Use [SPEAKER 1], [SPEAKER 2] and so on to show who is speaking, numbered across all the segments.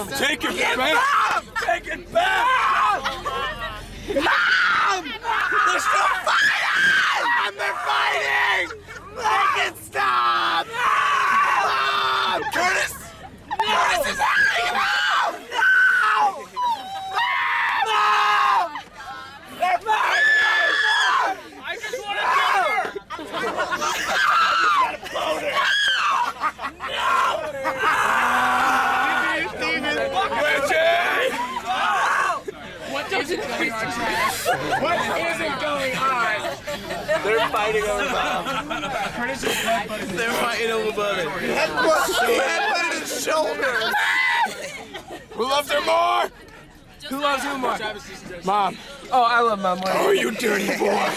[SPEAKER 1] Take it back! Take it back! Mom! They're still fighting! Mom, they're fighting! Make it stop! Mom! Curtis! Curtis is hurting! No! No! Mom! They're fighting! I just want to kill her! I just got a boner!
[SPEAKER 2] What isn't going on?
[SPEAKER 1] They're fighting over Bob. They're fighting over Bob. He headbutted his shoulder. Who loves her more?
[SPEAKER 2] Who loves who more?
[SPEAKER 1] Mom.
[SPEAKER 2] Oh, I love Mom more.
[SPEAKER 1] Oh, you dirty boy.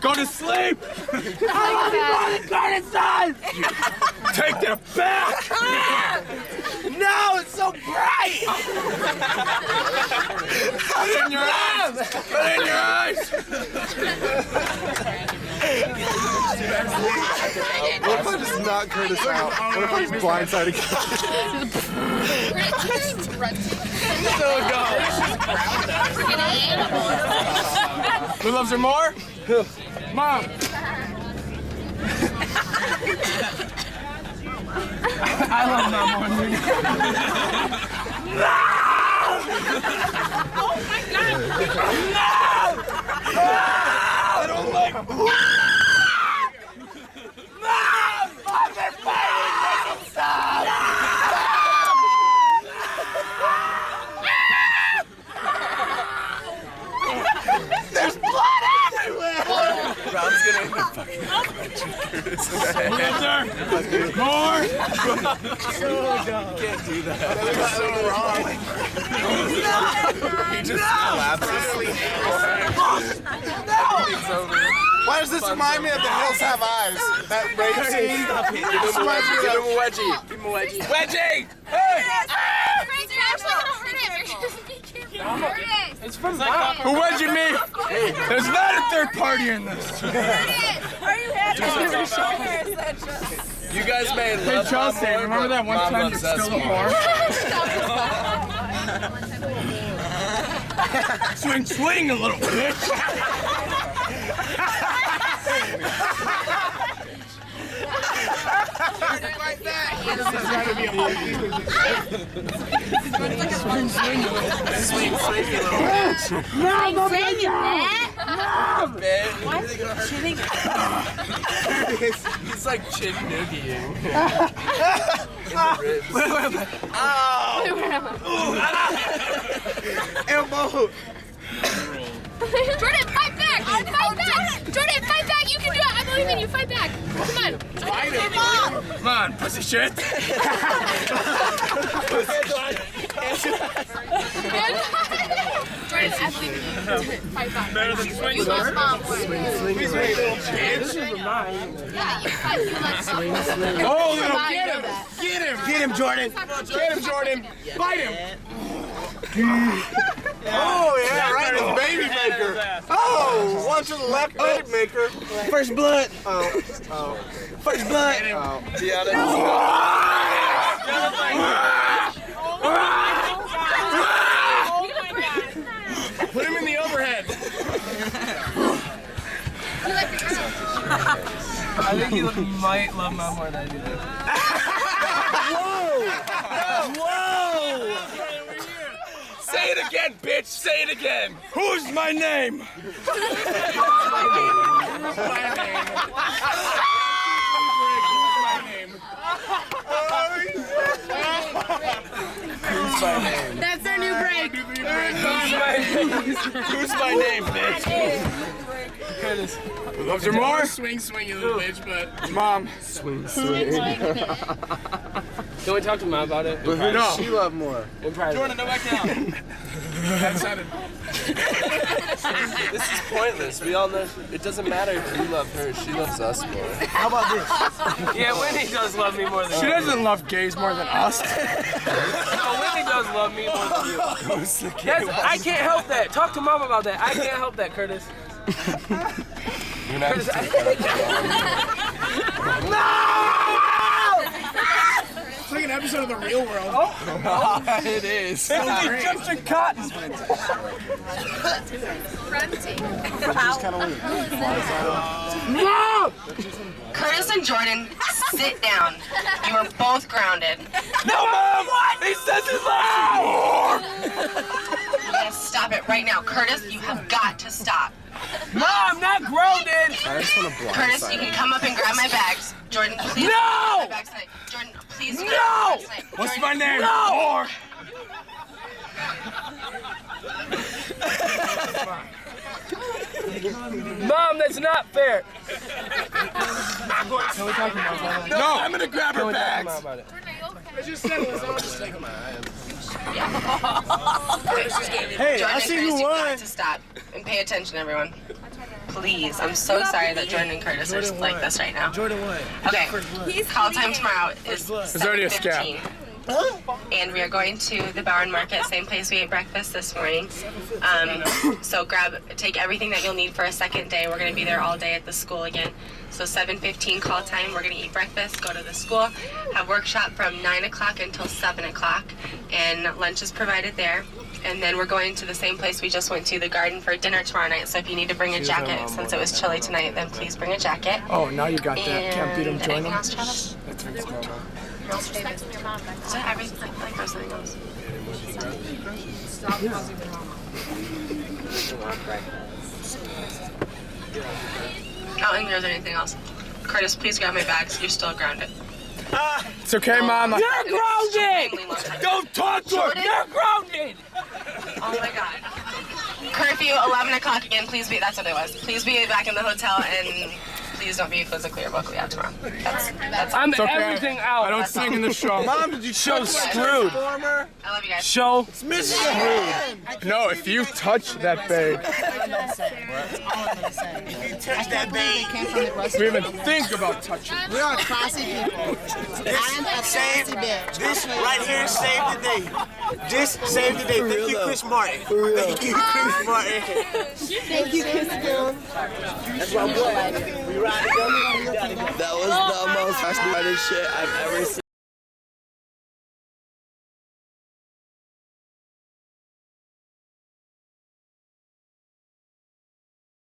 [SPEAKER 1] Go to sleep! I love you more than Curtis does! Take that back! No, it's so bright! Put it in your eyes! Put it in your eyes!
[SPEAKER 3] What if I just knock Curtis out? What if I just blindside again?
[SPEAKER 1] Who loves her more? Mom!
[SPEAKER 2] I love Mom more than you.
[SPEAKER 1] Oh my God! No! I don't like... Mom! Mom, they're fighting! Make them stop! There's blood everywhere! Rob's gonna end up fucking Curtis. More!
[SPEAKER 3] So dumb.
[SPEAKER 1] Can't do that.
[SPEAKER 3] That's so wrong.
[SPEAKER 1] He just collapses.
[SPEAKER 3] No! Why does this remind me of The Hills Have Eyes? That rape scene?
[SPEAKER 1] Give him a wedgie. Give him a wedgie. Wedgie! Hey!
[SPEAKER 4] You're actually gonna hurt him.
[SPEAKER 2] It's from Mom.
[SPEAKER 1] Who wedged me? There's not a third party in this.
[SPEAKER 4] Are you happy?
[SPEAKER 1] You guys may
[SPEAKER 2] Hey,
[SPEAKER 1] love
[SPEAKER 2] Chelsea,
[SPEAKER 1] Mom more,
[SPEAKER 2] remember that one
[SPEAKER 1] Mom
[SPEAKER 2] time you
[SPEAKER 1] loves us
[SPEAKER 2] stole a
[SPEAKER 1] more.
[SPEAKER 2] bar?
[SPEAKER 1] Swing, swing, a little bitch.
[SPEAKER 3] Like that.
[SPEAKER 1] Swing, swing, a little bitch. He's like chin noogieing.
[SPEAKER 3] Elbow.
[SPEAKER 4] Jordan, fight back! Fight back! Jordan, fight back! You can do it! I believe in you! Fight back! Come on!
[SPEAKER 1] Fight him. Come on, pussy shit.
[SPEAKER 4] Jordan, I believe in you. Fight back.
[SPEAKER 1] Better than swing,
[SPEAKER 4] You love Mom.
[SPEAKER 1] He's a little bitch.
[SPEAKER 4] Yeah, you fight. You love Mom.
[SPEAKER 1] Oh, little, get him. Get him. Get him, Jordan. Get him, Jordan. Fight him.
[SPEAKER 3] Oh, yeah, right in his baby maker. Oh, one to the left, baby maker.
[SPEAKER 1] First blood.
[SPEAKER 3] Oh, oh.
[SPEAKER 1] First blood.
[SPEAKER 3] Oh.
[SPEAKER 1] Put him in the overhead.
[SPEAKER 2] I think you might love Mom more than I do.
[SPEAKER 1] Whoa! Say it again, bitch. Say it again. Who's my name? Who's my name?
[SPEAKER 4] That's our new break.
[SPEAKER 1] Who's my name, bitch?
[SPEAKER 2] Curtis.
[SPEAKER 1] Who loves her more?
[SPEAKER 2] Swing, swing, you little bitch, but...
[SPEAKER 1] Mom.
[SPEAKER 3] Swing, swing.
[SPEAKER 2] Can we talk to Mom about it?
[SPEAKER 3] But who does she love more?
[SPEAKER 2] In private.
[SPEAKER 1] Jordan, no back down. That sounded...
[SPEAKER 5] This is pointless. We all know it doesn't matter if you love her. She loves us more.
[SPEAKER 3] How about this?
[SPEAKER 2] Yeah, Whitney does love me more than
[SPEAKER 1] She doesn't love gays more than us.
[SPEAKER 2] Oh, Whitney does love me more than you. I can't help that. Talk to Mom about that. I can't help that, Curtis.
[SPEAKER 5] You're not
[SPEAKER 1] It's like an episode of The Real World.
[SPEAKER 5] It is.
[SPEAKER 1] Somebody jumps in cotton. No!
[SPEAKER 6] Curtis and Jordan, sit down. You are both grounded.
[SPEAKER 1] No, Mom! What? He says he's loud!
[SPEAKER 6] Yes, stop it right now. Curtis, you have got to stop.
[SPEAKER 1] Mom, not grounded!
[SPEAKER 5] I just want to blind
[SPEAKER 6] Curtis,
[SPEAKER 5] side
[SPEAKER 6] you can
[SPEAKER 5] him.
[SPEAKER 6] come up and grab my bags. Jordan, please.
[SPEAKER 1] No!
[SPEAKER 6] Grab my bags tonight. Jordan, please. grab my
[SPEAKER 1] No!
[SPEAKER 6] bags tonight.
[SPEAKER 1] What's
[SPEAKER 6] Jordan,
[SPEAKER 1] my name?
[SPEAKER 6] No!
[SPEAKER 2] Mom, that's not fair.
[SPEAKER 1] No, I'm gonna grab her
[SPEAKER 2] Talk to
[SPEAKER 1] bags.
[SPEAKER 2] Mom about it.
[SPEAKER 1] Hey,
[SPEAKER 6] Jordan
[SPEAKER 1] I
[SPEAKER 6] and
[SPEAKER 1] see
[SPEAKER 6] Curtis,
[SPEAKER 1] who
[SPEAKER 6] you've got
[SPEAKER 1] won.
[SPEAKER 6] to stop and pay attention, everyone. Please, I'm so sorry that Jordan and Curtis are like this right now.
[SPEAKER 1] Jordan won.
[SPEAKER 6] Okay, call time tomorrow is
[SPEAKER 1] already a scam.
[SPEAKER 6] 7:15. And we are going to the Bowen Market, same place we ate breakfast this morning. So take everything that you'll need for a second day. We're going to be there all day at the school again. So 7:15 call time, we're going to eat breakfast, go to the school, have workshop from 9 o'clock until 7 o'clock, and lunch is provided there. And then we're going to the same place we just went to, the garden, for dinner tomorrow night. So if you need to bring a jacket, since it was chilly tonight, then please bring a jacket.
[SPEAKER 1] Oh, now you got that. Can't beat him, join
[SPEAKER 6] Anything
[SPEAKER 1] him.
[SPEAKER 6] else, Travis?
[SPEAKER 1] That's what's going on.
[SPEAKER 6] Is that everything? I feel like there's something else. I don't think there's anything else. Curtis, please grab my bags. You're still grounded.
[SPEAKER 1] It's okay, Mom.
[SPEAKER 2] You're grounded!
[SPEAKER 1] Don't talk to her.
[SPEAKER 6] Jordan?
[SPEAKER 2] You're grounded!
[SPEAKER 6] Oh my God. Curfew, 11 o'clock again. Please be, that's what it was. Please be back in the hotel, and please don't be physically or vocally out tomorrow. That's
[SPEAKER 2] I'm
[SPEAKER 1] It's okay.
[SPEAKER 2] everything out.
[SPEAKER 1] I don't sing in the show. Mom, did you
[SPEAKER 2] Show screwed.
[SPEAKER 6] I love you guys.
[SPEAKER 2] Show.
[SPEAKER 1] No, if you touch that bag, we even think about touching it.
[SPEAKER 7] We are classy people. I'm a classy bitch.
[SPEAKER 3] This right here saved the day. This saved the day. Thank you, Chris Martin. Thank you, Chris Martin.
[SPEAKER 7] Thank you, Kristen.
[SPEAKER 5] That was the most fascinating shit I've ever seen.